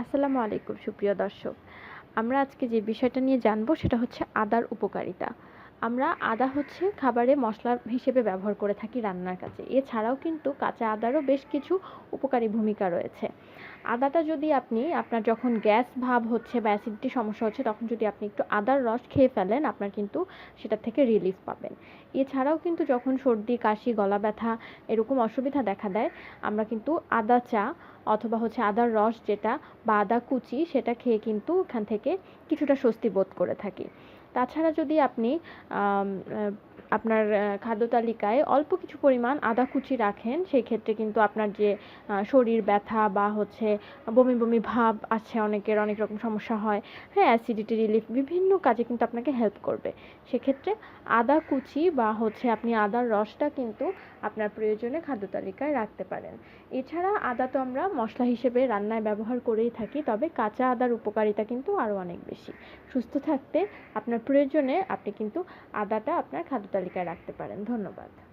আসসালামু আলাইকুম সুপ্রিয় দর্শক। আমরা আজকে যে বিষয়টা নিয়ে জানবো সেটা হচ্ছে আদার উপকারিতা। আমরা আদা হচ্ছে খাবারে মসলা হিসেবে ব্যবহার করে থাকি রান্নার কাজে। এছাড়াও কিন্তু কাঁচা আদারও বেশ কিছু উপকারী ভূমিকা রয়েছে। আদাটা যদি আপনি আপনার যখন গ্যাস ভাব হচ্ছে বা অ্যাসিডিটির সমস্যা হচ্ছে তখন যদি আপনি একটু আদার রস খেয়ে ফেলেন আপনার কিন্তু সেটা থেকে রিলিফ পাবেন। এছাড়াও কিন্তু যখন সর্দি, কাশি, গলা ব্যথা এরকম অসুবিধা দেখা দেয় আমরা কিন্তু আদা চা অথবা হচ্ছে আদার রস যেটা বা আদা কুচি সেটা খেয়ে কিন্তু ওখান থেকে কিছুটা স্বস্তি বোধ করে থাকি। তাছাড়া যদি আপনি আম আ আপনার খাদ্য তালিকায় অল্প কিছু পরিমাণ আদা কুচি রাখেন সেই ক্ষেত্রে কিন্তু আপনার যে শরীর ব্যথা বা হচ্ছে বমি, বমি ভাব আছে অনেকের, অনেক রকম সমস্যা হয়। হ্যাঁ, অ্যাসিডিটি রিলিফ বিভিন্ন কাজে কিন্তু আপনাকে হেল্প করবে। সেক্ষেত্রে আদা কুচি বা হচ্ছে আপনি আদার রসটা কিন্তু আপনার প্রয়োজনে খাদ্য তালিকায় রাখতে পারেন। এছাড়া আদা তো আমরা মশলা হিসেবে রান্নায় ব্যবহার করেই থাকি, তবে কাঁচা আদার উপকারিতা কিন্তু আরও অনেক বেশি। সুস্থ থাকতে আপনার প্রয়োজনে আপনি কিন্তু আদাটা আপনার খাদ্য তালিকায় রাখতে পারেন। ধন্যবাদ।